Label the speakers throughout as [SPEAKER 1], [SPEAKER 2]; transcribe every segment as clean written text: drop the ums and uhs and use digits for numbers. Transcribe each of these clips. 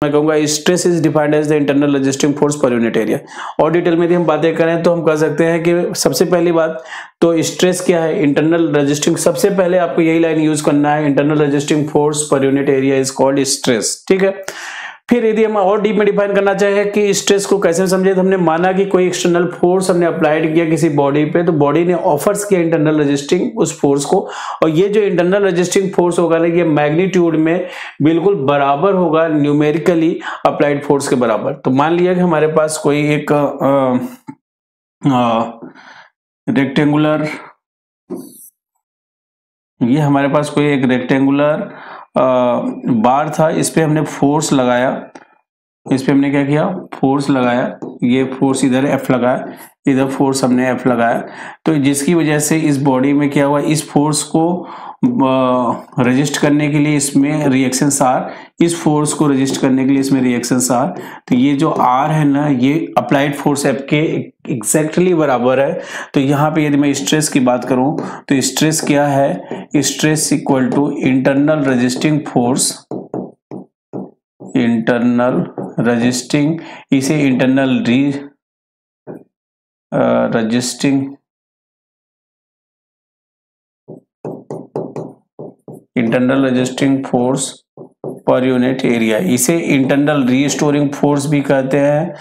[SPEAKER 1] मैं कहूँगा stress is defined as the internal resisting force per unit area. और detail में यदि हम बातें करें तो हम कह सकते हैं कि सबसे पहली बात तो स्ट्रेस क्या है, इंटरनल रेजिस्टिंग, सबसे पहले आपको यही लाइन यूज करना है, internal resisting force per unit area is called stress. ठीक है, फिर यदि हम और डीप में डिफाइन करना चाहें कि स्ट्रेस को कैसे समझे, तो हमने माना कि कोई एक्सटर्नल फोर्स हमने अप्लाइड किया किसी बॉडी पे, तो बॉडी ने ऑफर्स किया इंटरनल रेजिस्टिंग उस फोर्स को, और ये जो इंटरनल रेजिस्टिंग फोर्स होगा ना, ये मैग्नीट्यूड में बिल्कुल बराबर होगा न्यूमेरिकली अप्लाइड फोर्स के बराबर। तो मान लिया कि हमारे पास कोई एक रेक्टेंगुलर, ये हमारे पास कोई एक रेक्टेंगुलर बार था, इस पे हमने फोर्स लगाया, इस पे हमने क्या किया, फोर्स लगाया, ये फोर्स इधर एफ लगाया, इधर फोर्स हमने एफ लगाया, तो जिसकी वजह से इस बॉडी में क्या हुआ, इस फोर्स को रजिस्ट करने के लिए इसमें रिएक्शंस आर, इस फोर्स को रजिस्ट करने के लिए इसमें रिएक्शंस आर, तो ये जो आर है ना, ये अप्लाइड फोर्स एफ के एग्जैक्टली बराबर है। तो यहाँ पे यदि मैं स्ट्रेस की बात करूं तो स्ट्रेस क्या है, stress equal to internal resisting force, internal resisting, इसे internal resisting, internal resisting force per unit area, इसे इंटरनल रीस्टोरिंग फोर्स भी कहते हैं,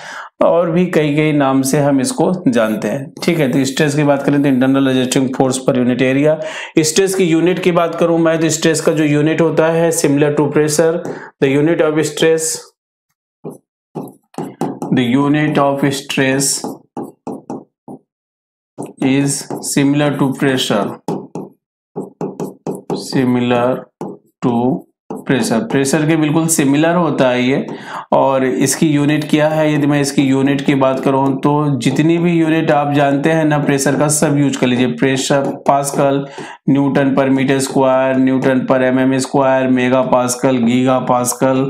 [SPEAKER 1] और भी कई नाम से हम इसको जानते हैं। ठीक है, तो स्ट्रेस की बात करें तो internal resisting force per unit area. Stress की यूनिट की बात करूं मैं तो स्ट्रेस का जो यूनिट होता है similar to pressure, the unit of stress, the unit of stress is similar to pressure, similar to pressure, pressure के बिल्कुल सिमिलर होता है ये। और इसकी यूनिट क्या है, यदि मैं इसकी यूनिट की बात करूं तो जितनी भी यूनिट आप जानते हैं ना प्रेशर का, सब यूज कर लीजिए। प्रेशर पास्कल, न्यूटन पर मीटर स्क्वायर, न्यूटन पर MM square, mega pascal, giga pascal,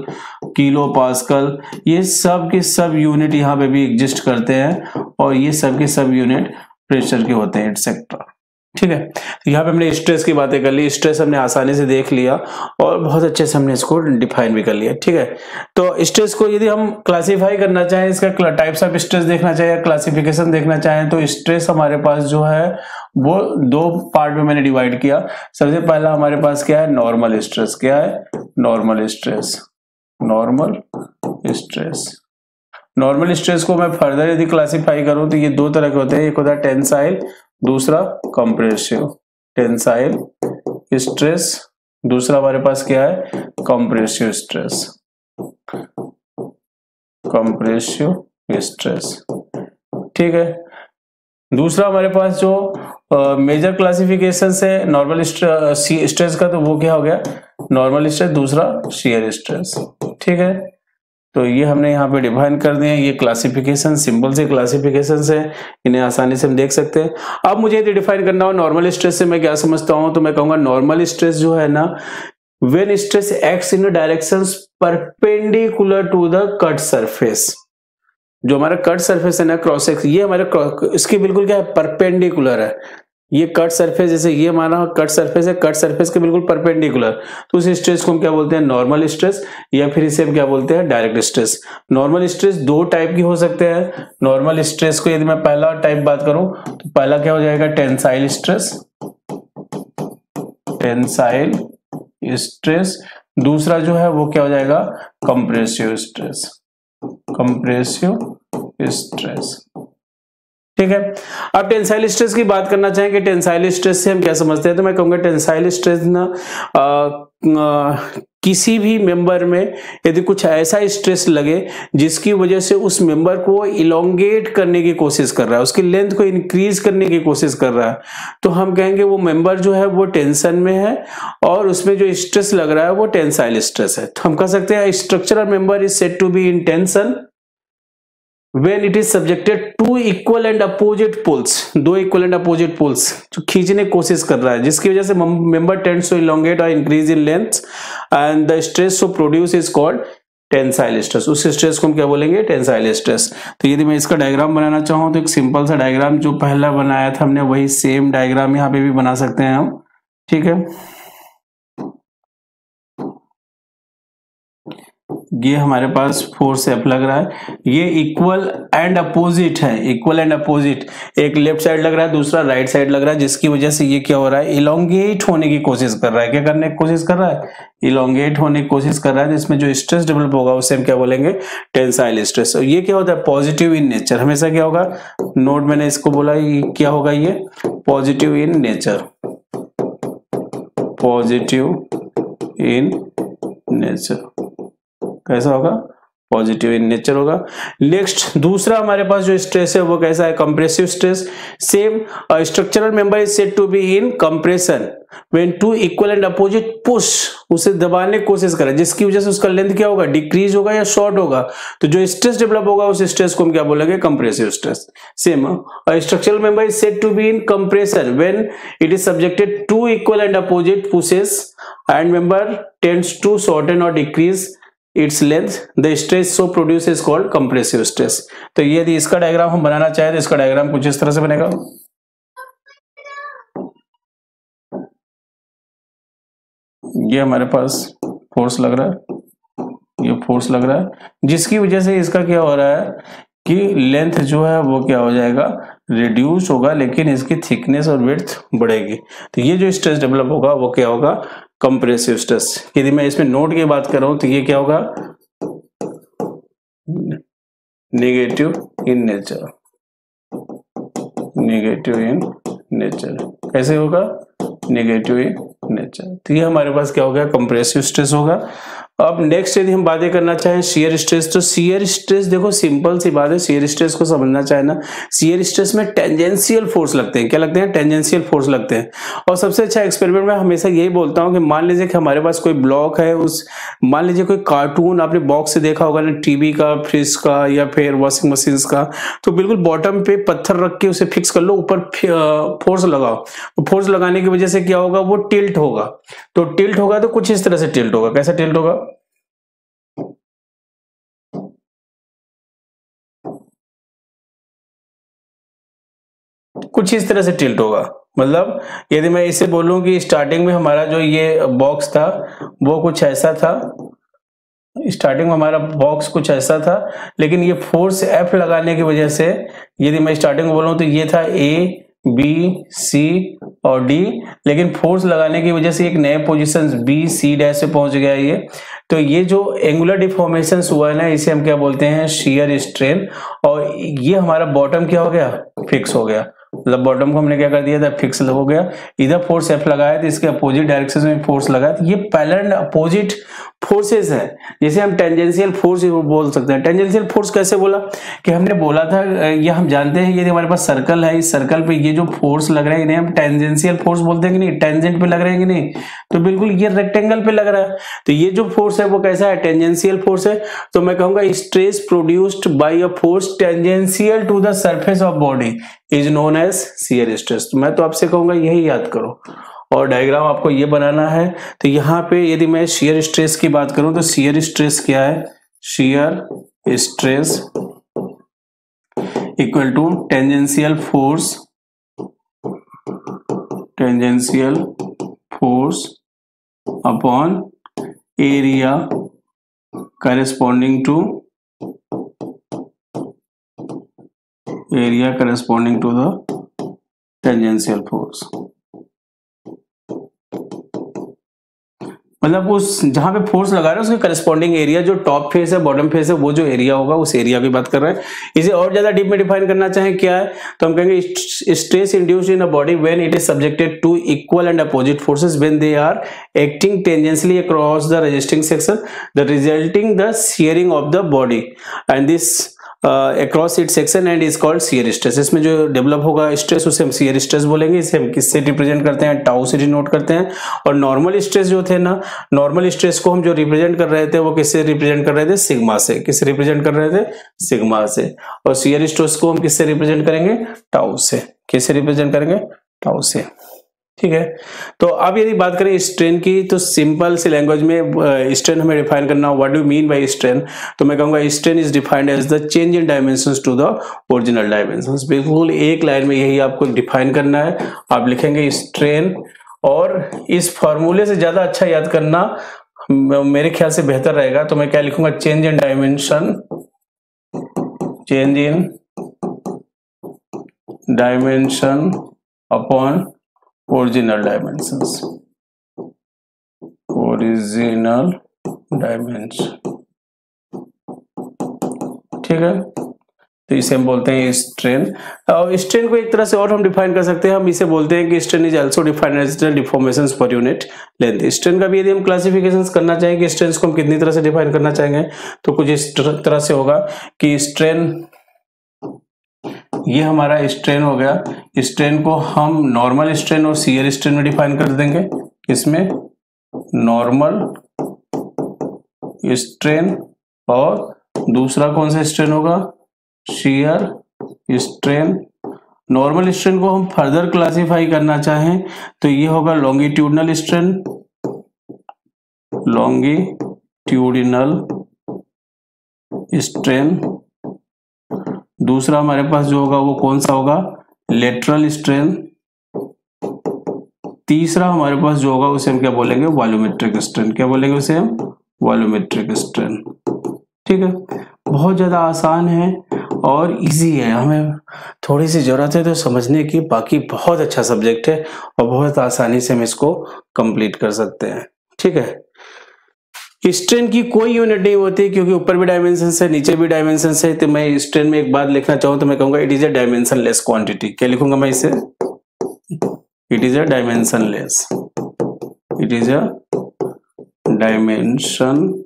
[SPEAKER 1] kilo pascal, ये सब के सब यूनिट यहाँ पे भी एग्जिस्ट करते हैं, और ये सब के सब यूनिट प्रेशर के होते हैं, एटसेट्रा। ठीक है, तो यहाँ पे हमने स्ट्रेस की बातें कर ली, स्ट्रेस हमने आसानी से देख लिया और बहुत अच्छे से हमने इसको डिफाइन भी कर लिया। ठीक है, तो स्ट्रेस को यदि हम क्लासिफाई करना चाहें, इसका टाइप्स ऑफ स्ट्रेस देखना चाहें, क्लासिफिकेशन देखना चाहें, तो स्ट्रेस हमारे पास जो है वो दो पार्ट में मैंने डिवाइड किया। सबसे पहला हमारे पास क्या है, नॉर्मल स्ट्रेस। क्या है, normal stress, normal stress. Normal stress को मैं फर्दर यदि क्लासिफाई करूं तो ये दो तरह के होते हैं, एक होता है टेंसाइल, दूसरा कंप्रेसिव। टेंसाइल स्ट्रेस, दूसरा हमारे पास क्या है, कंप्रेसिव स्ट्रेस, कंप्रेसिव स्ट्रेस। ठीक है, दूसरा हमारे पास जो मेजर क्लासिफिकेशन है नॉर्मल स्ट्रेस का, तो वो क्या हो गया, नॉर्मल स्ट्रेस, दूसरा शियर स्ट्रेस। ठीक है, तो ये हमने यहाँ पे डिफाइन कर दिए। ये क्लासिफिकेशन, सिंपल से क्लासिफिकेशन है, इन्हें आसानी से हम देख सकते हैं। अब मुझे यदि डिफाइन करना हो नॉर्मल स्ट्रेस से मैं क्या समझता हूं, तो मैं कहूंगा नॉर्मल स्ट्रेस जो है ना, when stress acts in directions perpendicular to the cut surface. जो हमारा कट सरफेस है ना, क्रॉस सेक्शन, ये हमारे इसकी बिल्कुल क्या है, परपेंडिकुलर है। ये कट सरफेस, जैसे ये हमारा कट सरफेस है, कट सरफेस के बिल्कुल परपेंडिकुलर, तो उस स्ट्रेस को हम क्या बोलते हैं, नॉर्मल स्ट्रेस, या फिर इसे हम क्या बोलते हैं, डायरेक्ट स्ट्रेस। नॉर्मल स्ट्रेस दो टाइप की हो सकते हैं। नॉर्मल स्ट्रेस को यदि मैं पहला टाइप बात करूं तो पहला क्या हो जाएगा, टेंसाइल स्ट्रेस, टेंसाइल स्ट्रेस। दूसरा जो है वो क्या हो जाएगा, कंप्रेसिव स्ट्रेस, कंप्रेसिव स्ट्रेस। ठीक है, अब टेंसाइल स्ट्रेस की बात करना चाहेंगे, टेंसाइल स्ट्रेस से हम क्या समझते हैं, तो मैं कहूंगा टेंसाइल स्ट्रेस ना किसी भी मेंबर में यदि कुछ ऐसा स्ट्रेस लगे जिसकी वजह से उस मेंबर को इलोंगेट करने की कोशिश कर रहा है, उसकी लेंथ को इंक्रीज करने की कोशिश कर रहा है, तो हम कहेंगे वो मेंबर जो है वो टेंशन में है और उसमें जो स्ट्रेस लग रहा है वो टेंसाइल स्ट्रेस है। तो हम कह सकते हैं structural member is said to be in tension when it is subjected to equal and opposite poles, दो equal and opposite poles जो खींचने की कोशिश कर रहा है, जिसकी वजह से member tends to elongate or increase in length and the stress so produce is called tensile stress. उस स्ट्रेस को हम क्या बोलेंगे, टेंसाइल स्ट्रेस। तो यदि मैं इसका डायग्राम बनाना चाहूँ तो एक सिंपल सा डायग्राम जो पहला बनाया था हमने वही सेम डायग्राम यहाँ पे भी बना सकते हैं हम। ठीक है, ये हमारे पास फोर्स एफ लग रहा है, ये इक्वल एंड अपोजिट है, इक्वल एंड अपोजिट, एक लेफ्ट साइड लग रहा है, दूसरा राइट साइड लग रहा है, जिसकी वजह से ये क्या हो रहा है, इलोंगेट होने की कोशिश कर रहा है। क्या करने की कोशिश कर रहा है, इलोंगेट होने की कोशिश कर रहा है, जिसमें जो स्ट्रेस डेवलप होगा उसे हम क्या बोलेंगे, टेंसाइल स्ट्रेस। और ये क्या होता है, पॉजिटिव इन नेचर, हमेशा क्या होगा, नोट मैंने इसको बोला, ये क्या होगा, ये positive in nature, positive in nature, कैसा होगा, पॉजिटिव इन नेचर होगा। नेक्स्ट दूसरा हमारे पास जो स्ट्रेस है वो कैसा है, compressive stress. Same structural member is said to be in compression when two equal and opposite push, उसे दबाने की कोशिश करे, जिसकी वजह से उसका लेंथ क्या होगा, डिक्रीज होगा या शॉर्ट होगा। तो जो स्ट्रेस डेवलप होगा उस स्ट्रेस को हम क्या बोलेंगे, compressive stress. Same structural member is said to be in compression when it is subjected to equal and opposite pushes and member tends to shorten और decrease its length, the stress so produced is called compressive stress। तो ये यदि इसका diagram हम बनाना चाहे तो इसका diagram कुछ इस तरह से बनेगा। ये हमारे पास फोर्स लग रहा है, ये फोर्स लग रहा है, जिसकी वजह से इसका क्या हो रहा है कि लेंथ जो है वो क्या हो जाएगा, रिड्यूस होगा, लेकिन इसकी थिकनेस और विड्थ बढ़ेगी। तो ये जो स्ट्रेस डेवलप होगा वो क्या होगा, कंप्रेसिव स्ट्रेस। यदि मैं इसमें नोट की बात कर रहा हूं तो ये क्या होगा, negative in nature, negative in nature, कैसे होगा, नेगेटिव इन नेचर। तो ये हमारे पास क्या हो गया, कंप्रेसिव स्ट्रेस होगा। अब नेक्स्ट यदि हम बातें करना चाहें शियर स्ट्रेस, तो शियर स्ट्रेस देखो सिंपल सी बात है, शियर स्ट्रेस को समझना चाहे ना, शियर स्ट्रेस में टेंजेंशियल फोर्स लगते हैं। क्या लगते हैं, टेंजेंशियल फोर्स लगते हैं। और सबसे अच्छा एक्सपेरिमेंट मैं हमेशा यही बोलता हूं कि मान लीजिए कि हमारे पास कोई ब्लॉक है, उस मान लीजिए कोई कार्टून आपने बॉक्स से देखा होगा ना, टीवी का, फ्रिज का या फिर वॉशिंग मशीन का, तो बिल्कुल बॉटम पे पत्थर रख के उसे फिक्स कर लो, ऊपर फोर्स लगाओ, तो फोर्स लगाने की वजह से क्या होगा, वो टिल्ट होगा। तो टिल्ट होगा तो कुछ इस तरह से टिल्ट होगा, कैसा टिल्ट होगा, कुछ इस तरह से टिल्ट होगा। मतलब यदि मैं इसे बोलूं कि स्टार्टिंग में हमारा जो ये बॉक्स था वो कुछ ऐसा था, स्टार्टिंग में हमारा बॉक्स कुछ ऐसा था, लेकिन ये फोर्स एफ लगाने की वजह से, यदि मैं स्टार्टिंग में बोलूं तो ये था ए बी सी और डी, लेकिन फोर्स लगाने की वजह से एक नए पोजीशन बी सी डैश पे पहुंच गया ये। तो ये जो एंगुलर डिफॉर्मेशन हुआ है ना, इसे हम क्या बोलते हैं, शियर स्ट्रेन। और ये हमारा बॉटम क्या हो गया, फिक्स हो गया। मतलब बॉटम को हमने क्या कर दिया था, फिक्स हो गया। इधर फोर्स एफ लगाया तो इसके अपोजिट डायरेक्शन में फोर्स लगा, तो ये पैरेलल एंड अपोजिट फोर्सेस है, जिसे हम टेंजेंशियल फोर्स बोल सकते हैं। टेंजेंशियल फोर्स कैसे बोला, कि हमने बोला था, ये हम जानते हैं, ये हमारे पास सर्कल है, इस सर्कल पे ये जो फोर्स लग रहा है इन्हें हम टेंजेंशियल फोर्स बोलते हैं कि नहीं, टेंजेंट पे लग रहे हैं कि नहीं, तो बिल्कुल ये रेक्टेंगल पे लग रहा है। तो ये जो फोर्स है वो कैसा है, टेंजेंशियल फोर्स है। तो मैं कहूंगा stress produced by a force tangential to the surface of body is known as shear stress. तो मैं तो आपसे कहूंगा यही याद करो, और डायग्राम आपको ये बनाना है। तो यहाँ पे यदि मैं शियर स्ट्रेस की बात करूं तो शियर स्ट्रेस क्या है, shear stress equal to tangential force, tangential force upon area corresponding to, area corresponding to the tangential force. मतलब उस जहां पे फोर्स लगा रहे हैं उसके करस्पॉन्डिंग एरिया, जो टॉप फेस है बॉटम फेस है, वो जो एरिया होगा उस एरिया की बात कर रहे हैं। इसे और ज्यादा डीप में डिफाइन करना चाहें क्या है, तो हम कहेंगे stress induced in a body when it is subjected to equal and opposite forces when they are acting tangentially across the resisting section the resulting the shearing of the body and this across it section and is called shear stress. इसमें जो develop होगा stress उसे हम shear stress बोलेंगे। इसे हम किससे represent करते हैं, टाउ से डिनोट करते हैं। और नॉर्मल स्ट्रेस जो थे ना, नॉर्मल स्ट्रेस को हम जो रिप्रेजेंट कर रहे थे वो किससे रिप्रेजेंट कर रहे थे, सिग्मा से। किससे रिप्रेजेंट कर रहे थे, सिग्मा से। और शियर स्ट्रेस को हम किससे रिप्रेजेंट करेंगे, टाउ से। किससे रिप्रेजेंट करेंगे, टाउ से। ठीक है। तो अब यदि बात करें स्ट्रेन की, तो सिंपल सी लैंग्वेज में स्ट्रेन हमें डिफाइन करना, what do mean by strain, तो मैं कहूंगा strain is defined as the change in dimensions to the original dimensions. बिल्कुल एक लाइन में यही आपको डिफाइन करना है। आप लिखेंगे स्ट्रेन, और इस फॉर्मूले से ज्यादा अच्छा याद करना, मेरे ख्याल से बेहतर रहेगा, तो मैं क्या लिखूंगा, change in dimension, change in dimension upon original dimensions, original dimension, ठीक है। तो इसे हम बोलते हैं स्ट्रेन। और स्ट्रेन को एक तरह से और हम डिफाइन कर सकते हैं, हम इसे बोलते हैं कि strain is also defined as the deformations per unit length. Strain का भी यदि हम क्लासिफिकेशन करना चाहेंगे कि स्ट्रेन को हम कितनी तरह से डिफाइन करना चाहेंगे, तो कुछ इस तरह से होगा कि स्ट्रेन, ये हमारा स्ट्रेन हो गया, स्ट्रेन को हम नॉर्मल स्ट्रेन और शियर स्ट्रेन में डिफाइन कर देंगे। इसमें नॉर्मल स्ट्रेन और दूसरा कौन सा स्ट्रेन होगा, शियर स्ट्रेन। नॉर्मल स्ट्रेन को हम फर्दर क्लासिफाई करना चाहें तो ये होगा लॉन्गिट्यूडनल स्ट्रेन, लॉन्गिट्यूडिनल स्ट्रेन। दूसरा हमारे पास जो होगा वो कौन सा होगा, लेटरल स्ट्रेन। तीसरा हमारे पास जो होगा उसे हम क्या बोलेंगे, वॉल्यूमेट्रिक स्ट्रेन। क्या बोलेंगे उसे हम, वॉल्यूमेट्रिक स्ट्रेन, ठीक है। बहुत ज्यादा आसान है और इजी है, हमें थोड़ी सी जरूरत है तो समझने की, बाकी बहुत अच्छा सब्जेक्ट है और बहुत आसानी से हम इसको कंप्लीट कर सकते हैं, ठीक है। स्ट्रेन की कोई यूनिट नहीं होती क्योंकि ऊपर भी डायमेंशन है, नीचे भी डायमेंशन है। तो मैं स्ट्रेन में एक बात लिखना चाहूँ तो मैं कहूंगा it is a dimensionless quantity. क्या लिखूंगा मैं इसे, it is a dimensionless, it is a dimensionless.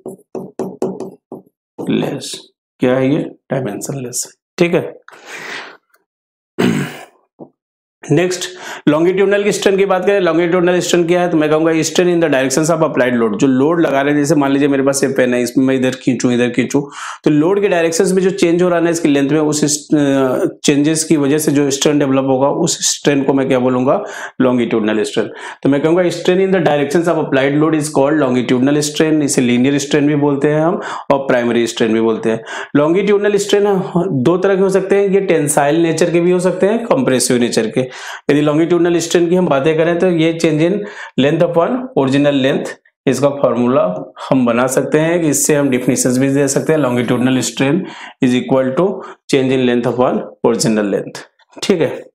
[SPEAKER 1] क्या है ये, डायमेंशनलेस, ठीक है। नेक्स्ट लॉन्गिट्यूडनल की स्ट्रेन की बात करें। लॉन्गिट्यूडनल स्ट्रेन क्या है, तो मैं कहूंगा strain in the directions of applied load. जो लोड लगा रहे हैं, जैसे मान लीजिए मेरे पास ये पेन है, इसमें मैं इधर खींचूं इधर खींचूं, तो लोड के डायरेक्शंस में जो चेंज हो रहा है इसकी लेंथ में, उस चेंजेस की वजह से जो स्ट्रेन डेवलप होगा उस स्ट्रेन को मैं क्या बोलूंगा, लॉन्गिट्यूडनल स्ट्रेन। तो मैं कहूंगा strain in the directions of applied load is called longitudinal strain. इसे लीनियर स्ट्रेन भी बोलते हैं हम और प्राइमरी स्ट्रेन भी बोलते हैं। लॉन्गिट्यूडनल स्ट्रेन दो तरह के हो सकते हैं, ये टेंसाइल नेचर के भी हो सकते हैं, कंप्रेसिव नेचर के। यदि लॉन्गिट्यूडनल स्ट्रेन की हम बातें करें तो ये change in length upon original length, इसका फॉर्मूला हम बना सकते हैं, इससे हम डिफिनेशंस भी दे सकते हैं। Longitudinal strain is equal to change in length upon original length, ठीक है।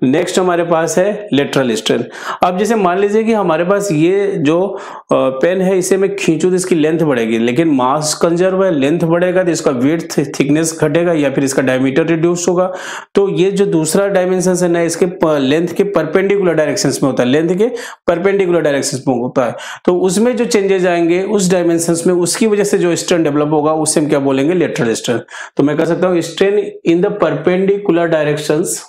[SPEAKER 1] नेक्स्ट हमारे पास है लेटरल स्ट्रेन। अब जैसे मान लीजिए कि हमारे पास ये जो पेन है, इसे मैं खींचूं तो इसकी लेंथ बढ़ेगी, लेकिन मास कंजर्व है, लेंथ बढ़ेगा तो इसका विड्थ थिकनेस घटेगा या फिर इसका डायमीटर रिड्यूस होगा। तो ये जो दूसरा डायमेंशन है ना, इसके लेंथ के परपेंडिकुलर डायरेक्शंस में होता है, लेंथ के परपेंडिकुलर डायरेक्शंस में होता है। तो उसमें जो चेंजेस आएंगे उस डायमेंशंस में, उसकी वजह से जो स्ट्रेन डेवलप होगा उससे हम क्या बोलेंगे, लेटरल स्ट्रेन। तो मैं कह सकता हूँ strain in the perpendicular directions,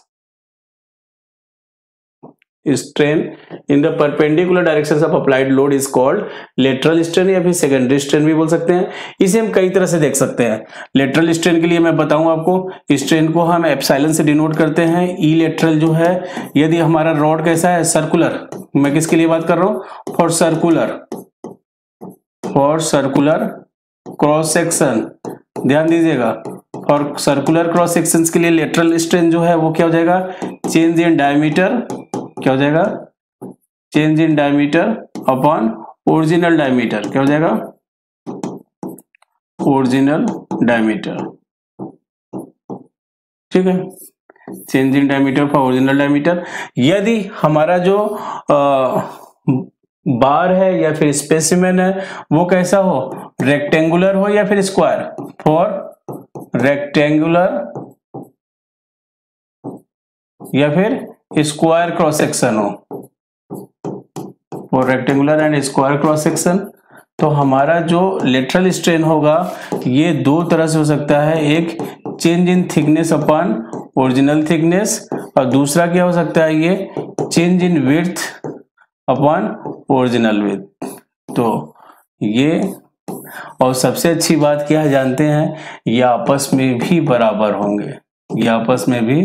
[SPEAKER 1] strain in the perpendicular directions of applied load is called lateral strain या फिर secondary strain भी बोल सकते हैं। इसे हम कई तरह से देख सकते हैं। lateral strain के लिए मैं बताऊं आपको, strain को हम एप्सिलॉन से डिनोट करते हैं। ई लेटरल जो है, यदि हमारा रॉड कैसा है, सर्कुलर, मैं किसके लिए बात कर रहा हूं, फॉर सर्कुलर क्रॉस सेक्शन, ध्यान दीजिएगा, फॉर सर्कुलर क्रॉस सेक्शंस के लिए लेटरल स्ट्रेन जो है वो क्या हो जाएगा, चेंज इन डायमीटर, क्या हो जाएगा, change in diameter upon original diameter. क्या हो जाएगा, ओरिजिनल डायमीटर, ठीक है। Change in diameter for original diameter. यदि हमारा जो बार है या फिर स्पेसिमेन है वो कैसा हो, रेक्टेंगुलर हो या फिर स्क्वायर, फॉर रेक्टेंगुलर या फिर स्क्वायर क्रॉस सेक्शन हो, for rectangular and square cross section, तो हमारा जो लेटरल स्ट्रेन होगा ये दो तरह से हो सकता है। एक change in thickness upon original thickness, और दूसरा क्या हो सकता है, ये change in width upon original width. तो ये, और सबसे अच्छी बात क्या जानते हैं, ये आपस में भी बराबर होंगे, ये आपस में भी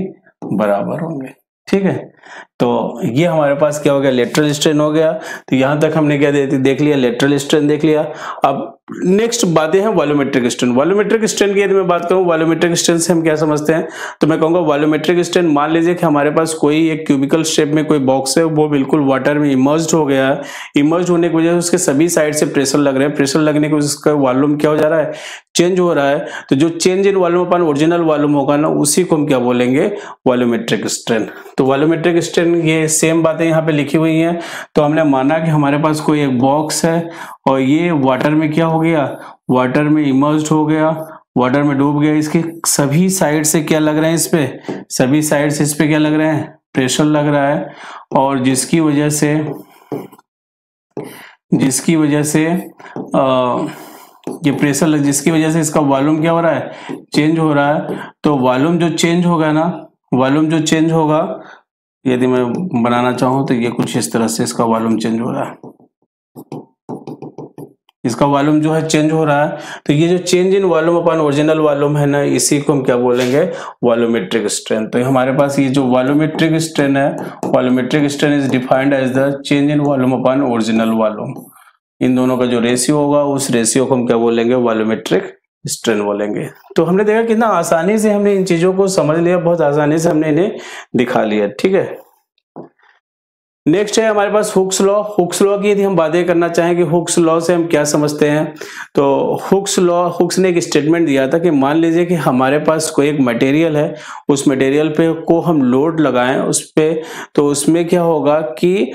[SPEAKER 1] बराबर होंगे, ठीक है। तो ये हमारे पास क्या हो गया, लेटरल स्ट्रेन हो गया। तो यहाँ तक हमने क्या देख लिया, लेटरल स्ट्रेन देख लिया। अब नेक्स्ट बातें हैं वॉल्यूमेट्रिक स्ट्रेन। वॉल्यूमेट्रिक स्ट्रेन की यदि मैं बात करूं, वॉल्यूमेट्रिक स्ट्रेन से हम क्या समझते हैं, तो मैं कहूंगा वॉल्यूमेट्रिक स्ट्रेन, मान लीजिए कि हमारे पास कोई एक क्यूबिकल शेप में कोई बॉक्स है, वो बिल्कुल वाटर में इमर्ज्ड हो गया है। इमर्ज्ड होने की वजह से उसके सभी साइड से प्रेशर लग रहे हैं, प्रेशर लगने की वजह से उसका वॉल्यूम क्या हो जा रहा है, चेंज हो रहा है। तो जो change in volume upon original volume होगा ना, उसी को हम क्या बोलेंगे, वॉल्यूमेट्रिक स्ट्रेन। तो वॉल्यूमेट्रिक स्ट्रेन ये सेम बातें यहाँ पे लिखी हुई हैं। तो हमने माना कि हमारे पास कोई एक बॉक्स है और ये वाटर में क्या हो गया, वाटर में इमर्ज्ड हो गया, वाटर में डूब गया। इसके सभी साइड से क्या लग रहे हैं, इस पे सभी साइड से इस पे क्या लग रहे हैं, प्रेशर लग रहा है। और जिसकी वजह से ये प्रेशर लग, जिसकी वजह से इसका वॉल्यूम क्या हो रहा है, चेंज हो रहा है। तो वॉल्यूम जो चेंज होगा ना, वॉल्यूम जो चेंज होगा, यदि मैं बनाना चाहूं तो ये कुछ इस तरह से इसका वॉल्यूम चेंज हो रहा है, इसका वॉल्यूम जो है चेंज हो रहा है। तो ये जो change in volume upon original volume है ना, इसी को हम क्या बोलेंगे, वॉल्यूमेट्रिक स्ट्रेन। तो हमारे पास ये जो वॉल्यूमेट्रिक स्ट्रेन है, volumetric strain is defined as the change in volume upon original volume. इन दोनों का जो रेशियो होगा, उस रेशियो को हम क्या बोलेंगे, वॉल्यूमेट्रिक स्ट्रेन बोलेंगे। तो हमने देखा कितना आसानी से हमने इन चीजों को समझ लिया, बहुत आसानी से हमने इन्हें दिखा लिया। ठीक है, नेक्स्ट है हमारे पास हुक्स लॉ। हुक्स लॉ की यदि हम बातें करना चाहें कि हुक्स लॉ से हम क्या समझते हैं, तो हुक्स लॉ, हुक्स ने एक स्टेटमेंट दिया था कि मान लीजिए कि हमारे पास कोई एक मटेरियल है, उस मटेरियल पे को हम लोड लगाएं उस पे, तो उसमें क्या होगा कि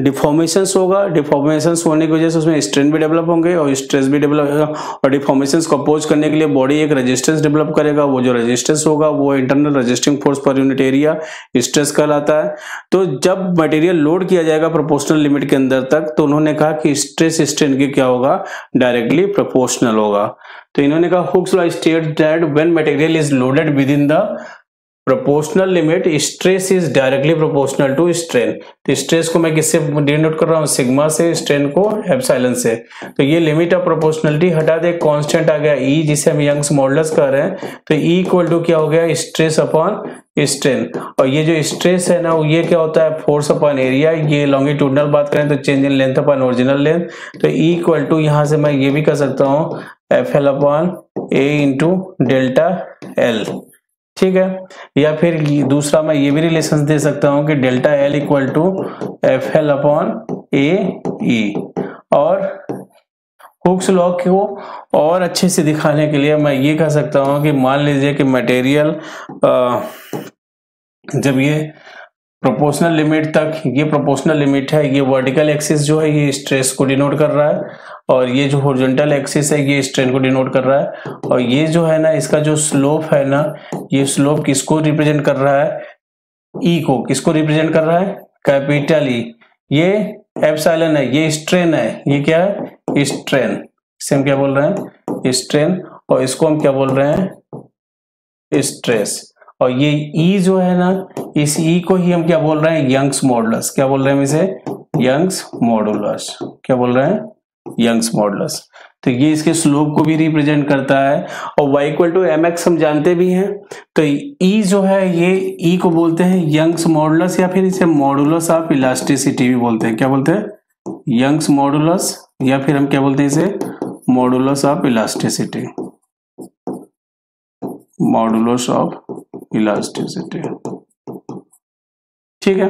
[SPEAKER 1] डिफॉर्मेशंस होगा। डिफॉर्मेशंस होने की वजह से उसमें स्ट्रेन भी डेवलप होंगे और स्ट्रेस भी डेवलप होगा। और डिफॉर्मेशंस को अपोज करने के लिए बॉडी एक रेजिस्टेंस डेवलप करेगा। वो जो रेजिस्टेंस होगा वो internal resisting force per unit area, stress कहलाता है। तो जब मटेरियल लोड किया जाएगा प्रोपोर्शनल लिमिट के अंदर तक, तो उन्होंने कहा कि स्ट्रेस स्ट्रेन की क्या होगा, डायरेक्टली प्रोपोर्शनल होगा। तो इन्होंने कहा Hooke's law states that when material is loaded within the proportional limit, stress is directly proportional to strain. तो स्ट्रेस को मैं किससे डिनोट कर रहा हूँ, सिग्मा से, स्ट्रेन को एप्सिलॉन से। तो ये लिमिट ऑफ प्रोपोर्शनलिटी हटा दे, कांस्टेंट आ गया ई, जिसे हम यंग्स मॉडुलस कह रहे हैं। तो ई इक्वल टू क्या हो गया, स्ट्रेस अपॉन स्ट्रेन। और ये जो स्ट्रेस है ना, ये क्या होता है, फोर्स अपॉन एरिया। ये लॉन्गिट्यूडनल बात करें तो change in length upon original length. तो ई इक्वल टू, यहां से मैं ये भी कर सकता हूँ, एफ एल अपॉन ए इंटू डेल्टा एल। ठीक है, या फिर दूसरा मैं ये भी रिलेशन दे सकता हूं कि delta L equal to F L upon A E. और हुक्स लॉ को और अच्छे से दिखाने के लिए मैं ये कह सकता हूं कि मान लीजिए कि मटेरियल जब ये प्रोपोर्शनल लिमिट तक, ये प्रोपोर्शनल लिमिट है, ये वर्टिकल एक्सिस जो है ये स्ट्रेस को डिनोट कर रहा है, और ये जो हॉरिजॉन्टल एक्सिस है ये स्ट्रेन को डिनोट कर रहा है। और ये जो है ना, इसका जो स्लोप है ना, ये स्लोप किसको रिप्रेजेंट कर रहा है, ई को। किसको रिप्रेजेंट कर रहा है, कैपिटल ई। ये एप्सिलॉन है, ये स्ट्रेन है, ये क्या है, स्ट्रेन। इसे हम क्या बोल रहे हैं, स्ट्रेन। और इसको हम क्या बोल रहे हैं, स्ट्रेस। और ये ई जो है ना, इस ई को ही हम क्या बोल रहे हैं, यंग्स मॉडुलस। क्या बोल रहे हैं हम इसे, यंग्स मॉडुलस। क्या बोल रहे हैं, यंग्स मॉडुलस। तो ये इसके स्लोप को भी रिप्रेजेंट करता है। और y equal to m x हम जानते भी हैं। तो ई जो है, ये ई को बोलते हैं यंग्स मॉडुलस, या फिर इसे मॉडुलस ऑफ इलास्टिसिटी भी बोलते हैं। क्या बोलते हैं, यंग्स मॉडुलस, या फिर हम क्या बोलते हैं इसे, modulus of elasticity, modulus of elasticity. ठीक है,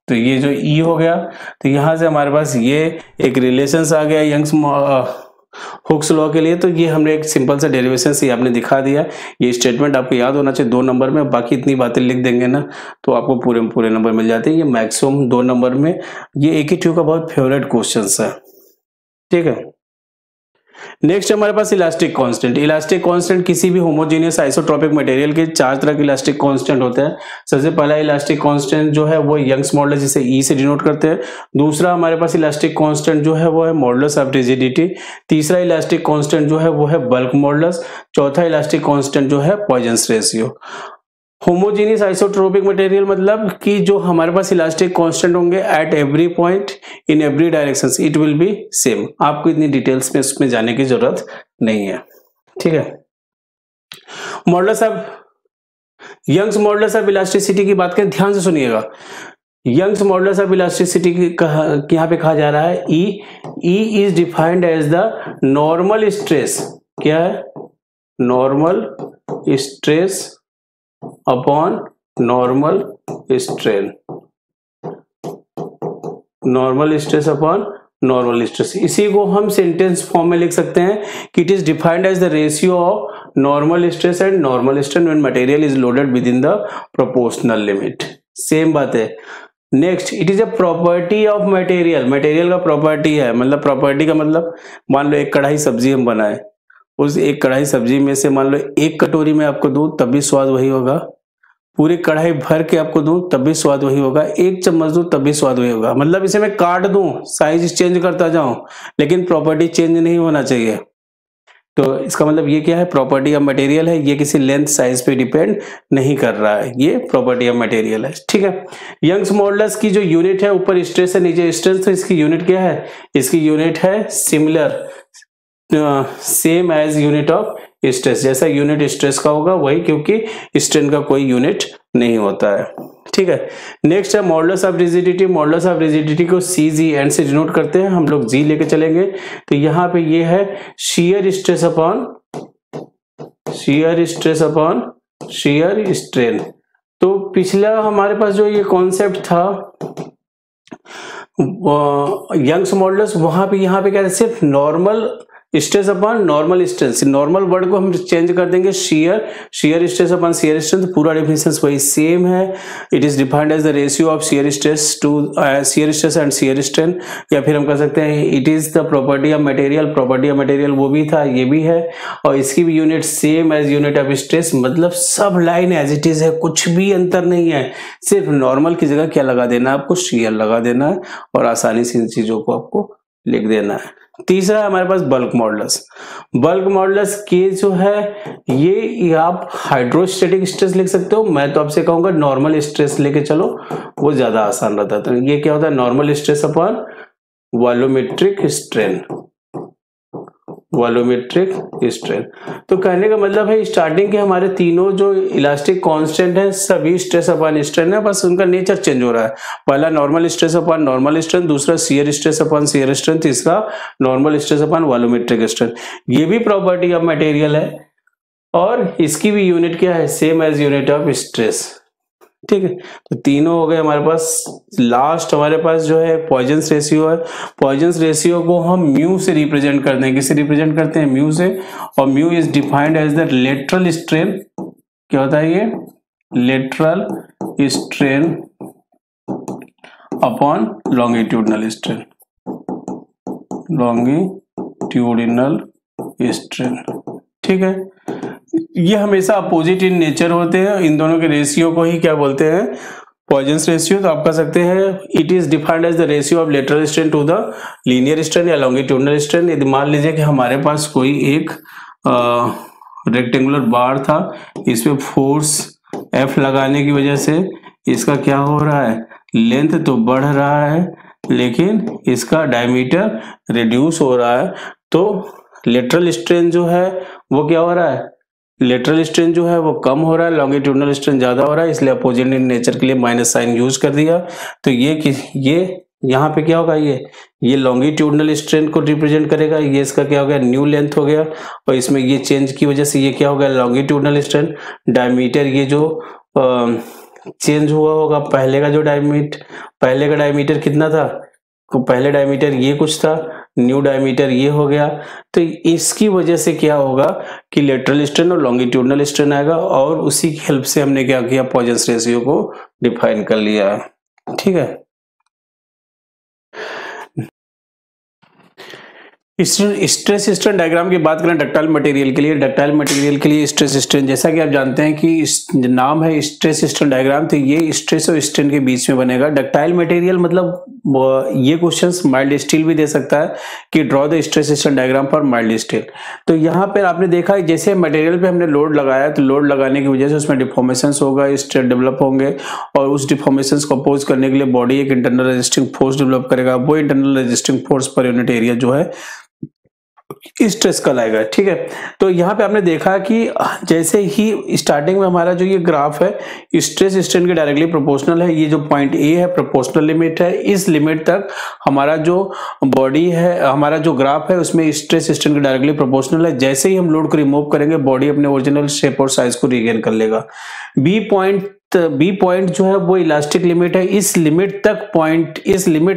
[SPEAKER 1] तो ये जो ई हो गया, तो यहां से हमारे पास ये एक रिलेशंस आ गया यंग्स हुक्स लॉ के लिए। तो ये हमने एक सिंपल सा डेरिवेशन से आपने दिखा दिया। ये स्टेटमेंट आपको याद होना चाहिए 2 नंबर में। बाकी इतनी बातें लिख देंगे ना तो आपको पूरे नंबर मिल जाते हैं। ये मैक्सिमम 2 नंबर में, ये AQ का बहुत फेवरेट क्वेश्चन है। ठीक है, नेक्स्ट हमारे पास इलास्टिक कांस्टेंट। इलास्टिक कांस्टेंट किसी भी होमोजेनियस आइसोट्रोपिक मटेरियल के 4 तरह के इलास्टिक कांस्टेंट होते हैं। सबसे पहला इलास्टिक कांस्टेंट जो है वो यंग्स मॉडुलस, जिसे ई से डिनोट करते हैं। दूसरा हमारे पास इलास्टिक कांस्टेंट जो है वो है मॉडुलस ऑफ रिजिडिटी। तीसरा इलास्टिक कांस्टेंट जो है वो है बल्क मॉडुलस। चौथा इलास्टिक कांस्टेंट जो है Poisson's ratio. Homogeneous isotropic material मतलब कि जो हमारे पास इलास्टिक कांस्टेंट होंगे at every point in every direction it will be same. आपको इतनी डिटेल्स में उसमें जाने की जरूरत नहीं है। ठीक है, modulus of Young's modulus of elasticity की बात करें, ध्यान से सुनिएगा। यंग्स मॉडुलस ऑफ इलास्टिसिटी यहाँ पे कहा जा रहा है E is defined as the normal stress, क्या है, normal stress upon normal strain, normal stress upon normal stress. इसी को हम सेंटेंस फॉर्म में लिख सकते हैं कि it is defined as the ratio of normal stress and normal strain when material is loaded within the proportional limit. Same बात है। Next, it is a property of material, material का property है, मतलब property का मतलब मान लो एक कढ़ाई सब्जी हम बनाए, उस एक कढ़ाई सब्जी में से मान लो एक कटोरी में आपको दूं तब भी स्वाद वही होगा, पूरी कढ़ाई भर के आपको दूं तब भी स्वाद वही होगा, एक चम्मच दूं तब भी स्वाद वही होगा। मतलब इसे मैं काट दूं, साइज चेंज करता जाऊं, लेकिन प्रॉपर्टी चेंज नहीं होना चाहिए। तो इसका मतलब ये क्या है, प्रॉपर्टी ऑफ मटेरियल है, ये किसी लेंथ साइज पे डिपेंड नहीं कर रहा है, ये प्रॉपर्टी ऑफ मटेरियल है। ठीक है। यंग्स मॉडुलस की जो यूनिट है, ऊपर स्ट्रेस है नीचे स्ट्रेन, तो इसकी यूनिट क्या है, इसकी यूनिट है similar, same as unit of stress, जैसा यूनिट स्ट्रेस का होगा वही, क्योंकि स्ट्रेन का कोई यूनिट नहीं होता है। ठीक है। नेक्स्ट है modulus of rigidity. Modulus of rigidity को सी जी एंड से डिनोट करते हैं, हम लोग जी लेके चलेंगे। तो यहाँ पे ये है shear stress upon shear stress upon shear strain. तो पिछला हमारे पास जो ये कॉन्सेप्ट था यंग्स मॉडुलस, वहां पे यहाँ पे क्या है, सिर्फ normal stress upon normal stress, normal word को हम चेंज कर देंगे shear stress upon shear strain, पूरा डेफिनेशन वही सेम है। It is defined as the ratio of shear stress to shear stress and shear strain, या फिर हम कह सकते हैं it is the property of material, property of material वो भी था, ये भी है, और इसकी भी unit same as unit of stress, मतलब सब लाइन एज इट इज है, कुछ भी अंतर नहीं है, सिर्फ नॉर्मल की जगह क्या लगा देना है आपको, शियर लगा देना है, और आसानी से इन चीजों को आपको लिख देना है। तीसरा हमारे पास बल्क मॉडुलस। बल्क मॉडुलस के जो है ये आप हाइड्रोस्टेटिक स्ट्रेस लिख सकते हो, मैं तो आपसे कहूंगा नॉर्मल स्ट्रेस लेके चलो, वो ज्यादा आसान रहता है। तो ये क्या होता है, normal stress upon volumetric strain, volumetric strain. तो कहने का मतलब है स्टार्टिंग के हमारे तीनों जो इलास्टिक कांस्टेंट है सभी स्ट्रेस अपॉन स्ट्रेन है, बस उनका नेचर चेंज हो रहा है। पहला normal stress upon normal strain, दूसरा shear stress upon shear strain, तीसरा normal stress upon volumetric strain. ये भी प्रॉपर्टी ऑफ मटेरियल है और इसकी भी यूनिट क्या है, same as unit of stress. ठीक है। तो तीनों हो गए हमारे पास। लास्ट हमारे पास जो है पॉइजन्स रेशियो है। पॉइजन्स रेशियो को हम म्यू से रिप्रेजेंट करते हैं, किससे रिप्रेजेंट करते हैं, म्यू से, और mu is defined as the lateral strain, क्या होता है ये, lateral strain upon longitudinal strain, longitudinal strain. ठीक है। ये हमेशा अपोजिट इन नेचर होते हैं, इन दोनों के रेशियो को ही क्या बोलते हैं, पॉइजन्स रेशियो। तो आप कह सकते हैं it is defined as the ratio of lateral strain to the linear strain या लॉन्गिट्यूडनल स्ट्रेन। यदि मान लीजिए कि हमारे पास कोई एक रेक्टेंगुलर बार था, इसमें फोर्स F लगाने की वजह से इसका क्या हो रहा है, लेंथ तो बढ़ रहा है लेकिन इसका डायमीटर रिड्यूस हो रहा है, तो लेटरल स्ट्रेन जो है वो क्या हो रहा है, लेटरल स्ट्रेन जो है वो कम हो रहा है, लॉन्गिट्यूडनल स्ट्रेन ज्यादा हो रहा है, इसलिए अपोजिट इन नेचर के लिए माइनस साइन यूज कर दिया। तो ये यहाँ पे क्या होगा, ये लॉन्गिट्यूडनल स्ट्रेन को रिप्रेजेंट करेगा, ये इसका क्या हो गया, न्यू लेंथ हो गया, और इसमें ये चेंज की वजह से ये क्या हो गया, लॉन्गिट्यूडनल स्ट्रेन। डायमीटर ये जो चेंज हुआ होगा, पहले का डायमीटर कितना था, तो पहले डायमीटर ये कुछ था, न्यू डायमीटर ये हो गया, तो इसकी वजह से क्या होगा कि लेटरल स्ट्रेन और लॉन्गिट्यूडनल स्ट्रेन आएगा, और उसी की हेल्प से हमने क्या किया, पॉइजन्स रेशियो को डिफाइन कर लिया। ठीक है। स्ट्रेस स्ट्रेन डायग्राम की बात करें डक्टाइल मटेरियल के लिए, डक्टाइल मटेरियल के लिए स्ट्रेस स्ट्रेन, जैसा कि आप जानते हैं कि नाम है स्ट्रेस स्ट्रेन डायग्राम, तो ये स्ट्रेस और स्ट्रेन के बीच में बनेगा। डक्टाइल मटेरियल मतलब ये क्वेश्चंस माइल्ड स्टील भी दे सकता है कि draw the stress strain diagram for mild steel. तो यहाँ पर आपने देखा जैसे मटेरियल पे हमने लोड लगाया, तो लोड लगाने की वजह से उसमें डिफॉर्मेशन होगा, स्ट्रेस डेवलप होंगे, और उस डिफॉर्मेशन को अपोज करने के लिए बॉडी एक इंटरनल रेजिस्टिंग फोर्स डेवलप करेगा। वो internal resisting force per unit area जो है स्ट्रेस कल आएगा। ठीक है, तो यहाँ पे आपने देखा कि जैसे ही स्टार्टिंग में हमारा जो ये ग्राफ है स्ट्रेस स्ट्रेन के डायरेक्टली प्रोपोर्शनल है, ये जो पॉइंट ए है प्रोपोर्शनल लिमिट है, इस लिमिट तक हमारा जो बॉडी है, हमारा जो ग्राफ है उसमें स्ट्रेस स्ट्रेन के डायरेक्टली प्रोपोर्शनल है। जैसे ही हम लोड को रिमूव करेंगे बॉडी अपने ओरिजिनल शेप और साइज को रीगेन कर लेगा। बी पॉइंट जो है वो इलास्टिक लिमिट है, इस लिमिट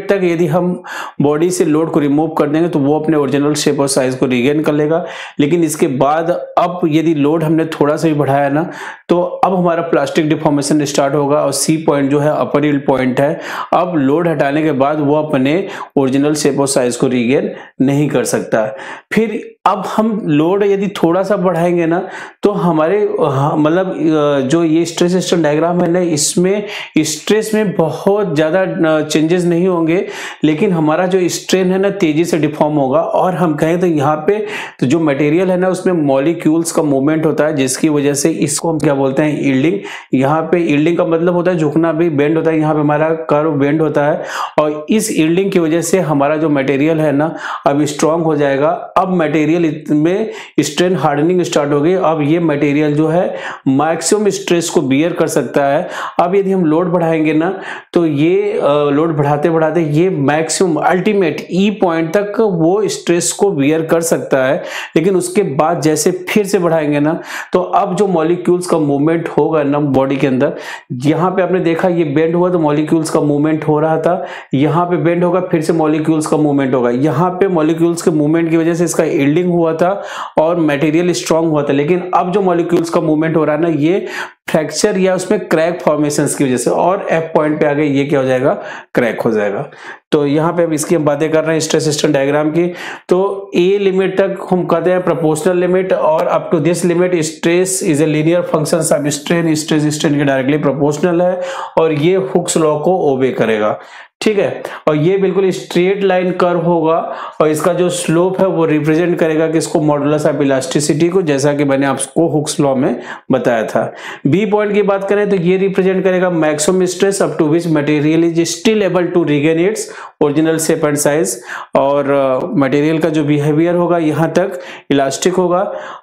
[SPEAKER 1] तक यदि हम बॉडी से लोड को रिमूव कर देंगे तो वो अपने ओरिजिनल शेप और साइज को रीगेन कर लेगा। लेकिन इसके बाद अब यदि लोड हमने थोड़ा सा भी बढ़ाया ना तो अब हमारा प्लास्टिक डिफॉर्मेशन स्टार्ट होगा और सी पॉइंट जो है अपर यील्ड पॉइंट है, अब लोड हटाने के बाद वो अपने ओरिजिनल शेप और साइज को रीगेन नहीं कर सकता। फिर अब हम लोड यदि थोड़ा सा बढ़ाएंगे ना तो हमारे मतलब जो ये स्ट्रेस स्ट्रेन डायग्राम है ना, इसमें स्ट्रेस में बहुत ज्यादा चेंजेस नहीं होंगे, लेकिन हमारा जो स्ट्रेन है ना तेजी से डिफॉर्म होगा। और हम कहें तो यहाँ पे तो जो मटेरियल है ना उसमें मॉलिक्यूल्स का मूवमेंट होता है, जिसकी वजह से इसको हम क्या बोलते हैं, यील्डिंग। यहाँ पे यील्डिंग का मतलब होता है झुकना, भी बेंड होता है, यहाँ पे हमारा कर्व बेंड होता है और इस यील्डिंग की वजह से हमारा जो मटेरियल है ना अब स्ट्रांग हो जाएगा। अब मटेरियल में स्ट्रेन हार्डनिंग स्टार्ट हो गई। अब ये मटेरियल जो है मैक्सिमम स्ट्रेस को बियर कर सकता है। अब यदि हम लोड बढ़ाएंगे ना तो ये लोड बढ़ाते बढ़ाते ये मैक्सिमम अल्टीमेट ई पॉइंट तक वो स्ट्रेस को बियर कर सकता है। लेकिन उसके बाद जैसे फिर से बढ़ाएंगे ना तो अब जो मॉलिक्यूल्स का मूवमेंट होगा ना बॉडी के अंदर, यहाँ पे आपने देखा ये बेंड हुआ तो मॉलिक्यूल्स का मूवमेंट हो रहा था, यहाँ पे बेंड होगा फिर से मॉलिक्यूल्स का मूवमेंट होगा। यहाँ पे मॉलिक्यूल्स के मूवमेंट की वजह से इसका यील्डिंग हुआ था और मटेरियल स्ट्रांग हुआ था। लेकिन अब जो मॉलिक्यूल्स का मूवमेंट हो रहा है ना ये फ्रैक्चर या उसमें क्रैक फॉर्मेशंस की वजह से, और एफ पॉइंट पे आगे ये क्या हो जाएगा, क्रैक हो जाएगा। तो यहाँ पे अब इसकी हम बातें कर रहे हैं स्ट्रेस स्ट्रेन डायग्राम की। तो ए लिमिट तक हम कहते हैं प्रोपोर्शनल लिमिट, और up to this limit stress is a linear function सब स्ट्रेन, स्ट्रेस स्ट्रेन के डायरेक्टली प्रोपोर्शनल है और ये हुक्स लॉ को ओबे करेगा। ठीक है, और ये बिल्कुल स्ट्रेट लाइन कर्व होगा और इसका जो स्लोप है वो रिप्रेजेंट करेगा कि इसको मॉडुलस ऑफ इलास्टिसिटी को, जैसा कि मैंने आपको हुक्स लॉ में बताया था। बी पॉइंट की बात करें तो ये रिप्रेजेंट करेगा maximum stress up to which material is still able to regain its original shape and size, और मटेरियल का जो बिहेवियर होगा यहाँ तक इलास्टिक होगा।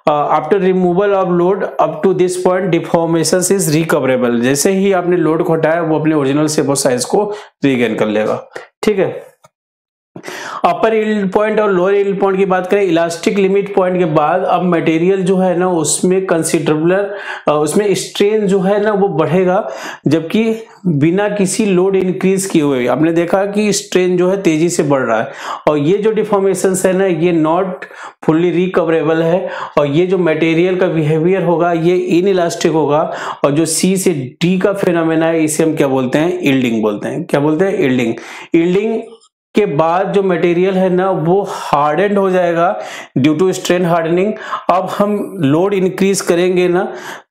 [SPEAKER 1] After removal of load up to this point deformation is recoverable, जैसे ही आपने लोड को हटाया वो अपने ओरिजिनल शेप और साइज को रीगेन कर लेगा। ठीक है, अपर यील्ड पॉइंट और लोअर यील्ड पॉइंट की बात करें इलास्टिक लिमिट पॉइंट के बाद अब मटेरियल जो है ना उसमें कंसिडरेबल उसमें स्ट्रेन जो है ना वो बढ़ेगा, जबकि बिना किसी लोड इंक्रीज किए हुए। आपने देखा कि स्ट्रेन जो है तेजी से बढ़ रहा है और ये जो डिफॉर्मेशंस है ना ये नॉट फुल्ली रिकवरेबल है, और ये जो मटेरियल का बिहेवियर होगा ये इनइलास्टिक होगा, और जो सी से डी का फिनोमेना है इसे हम क्या बोलते हैं, यील्डिंग बोलते हैं। क्या बोलते हैं, यील्डिंग। यील्डिंग के बाद जो मटेरियल है ना वो हार्डेंड हो जाएगा ड्यू टू स्ट्रेन हार्डनिंग। अब हम लोड इंक्रीज करेंगे ना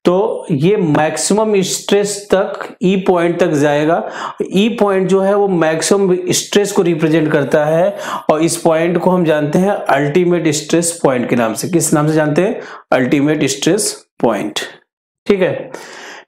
[SPEAKER 1] तो ये मैक्सिमम स्ट्रेस तक ई पॉइंट तक जाएगा। ई पॉइंट जो है वो मैक्सिमम स्ट्रेस को रिप्रेजेंट करता है और इस पॉइंट को हम जानते हैं अल्टीमेट स्ट्रेस पॉइंट के नाम से। किस नाम से जानते हैं, अल्टीमेट स्ट्रेस पॉइंट। ठीक है,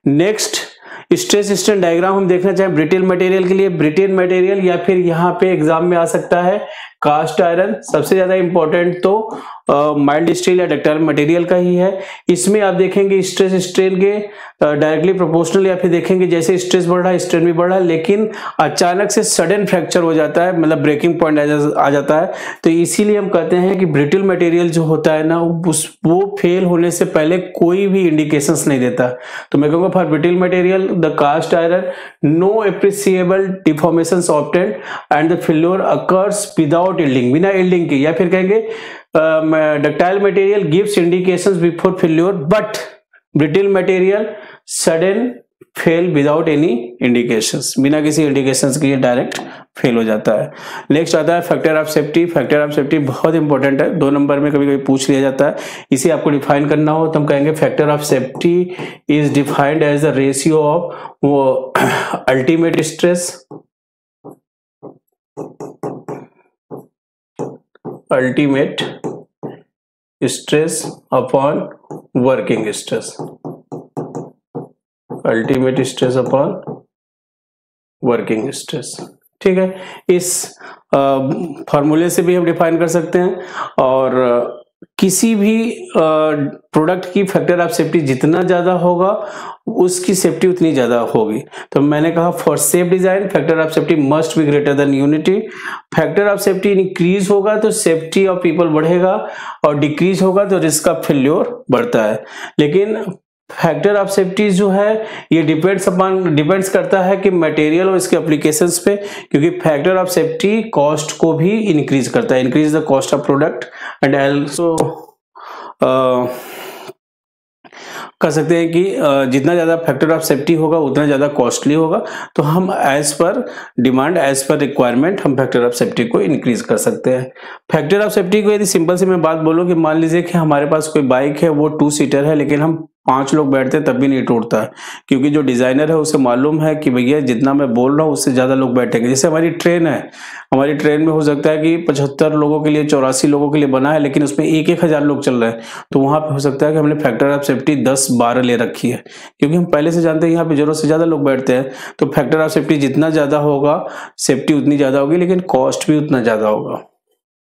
[SPEAKER 1] नेक्स्ट स्ट्रेस स्ट्रेन डायग्राम हम देखना चाहें ब्रिटेल मटेरियल के लिए। ब्रिटेल मटेरियल या फिर यहाँ पे एग्जाम में आ सकता है कास्ट आयरन, सबसे ज्यादा इंपॉर्टेंट तो माइल्ड स्टील या डक्टाइल मटेरियल का ही है। इसमें आप देखेंगे स्ट्रेस स्ट्रेन के डायरेक्टली प्रोपोर्शनल, या फिर देखेंगे जैसे स्ट्रेस बढ़ रहा है स्ट्रेन भी बढ़ रहा है, लेकिन अचानक से सडन फ्रैक्चर हो जाता है, मतलब ब्रेकिंग पॉइंट आ जाता है। तो इसीलिए हम कहते हैं कि ब्रिटल मटेरियल जो होता है ना वो फेल होने से पहले कोई भी इंडिकेशंस नहीं देता। तो मैं कहूँगा for brittle material the cast iron no appreciable deformations obtained and the failure occurs without yielding, बिना यील्डिंग के। या फिर कहेंगे ductile material gives indications before failure but brittle material sudden fail without any indications, बिना किसी indications के direct fail हो जाता है। नेक्स्ट आता है factor of safety. Factor of safety बहुत इंपॉर्टेंट है, 2 नंबर में कभी कभी पूछ लिया जाता है। इसे आपको डिफाइन करना हो तो हम कहेंगे factor of safety is defined as the ratio of वो ultimate stress, ultimate stress upon working stress, ultimate stress upon working stress. ठीक है, इस फॉर्मूले से भी हम डिफाइन कर सकते हैं। और किसी भी प्रोडक्ट की फैक्टर ऑफ सेफ्टी जितना ज़्यादा होगा उसकी सेफ्टी उतनी ज़्यादा होगी। तो मैंने कहा for safe design factor of safety must be greater than unity. Factor of safety increase होगा तो सेफ्टी ऑफ पीपल बढ़ेगा, और डिक्रीज होगा तो रिस्क ऑफ फेल्योर बढ़ता है। लेकिन फैक्टर ऑफ सेफ्टी जो है ये डिपेंड्स करता है कि मटेरियल और इसके एप्लीकेशंस पे, क्योंकि फैक्टर ऑफ सेफ्टी कॉस्ट को भी इंक्रीज करता है, increase the cost of product and also कह सकते हैं कि जितना ज़्यादा फैक्टर ऑफ सेफ्टी होगा उतना ज़्यादा कॉस्टली होगा। तो हम as per demand, as per requirement हम फैक्टर ऑफ सेफ्टी को इंक्रीज कर सकते हैं। फैक्टर ऑफ सेफ्टी को यदि सिंपल से मैं बात बोलूँ कि मान लीजिए कि हमारे पास कोई बाइक है, वो 2 सीटर है, लेकिन हम 5 लोग बैठते हैं तब भी नहीं टूटता है, क्योंकि जो डिजाइनर है उसे मालूम है कि भैया जितना मैं बोल रहा हूँ उससे ज्यादा लोग बैठेंगे। जैसे हमारी ट्रेन है, हमारी ट्रेन में हो सकता है कि 75 लोगों के लिए, 84 लोगों के लिए बना है, लेकिन उसमें 1,000 लोग चल रहे हैं, तो वहां पे हो सकता है कि हमने फैक्टर ऑफ सेफ्टी 10-12 ले रखी है, क्योंकि हम पहले से जानते हैं यहाँ पे जरूरत से ज्यादा लोग बैठते हैं। तो फैक्टर ऑफ सेफ्टी जितना ज्यादा होगा सेफ्टी उतनी ज्यादा होगी, लेकिन कॉस्ट भी उतना ज्यादा होगा।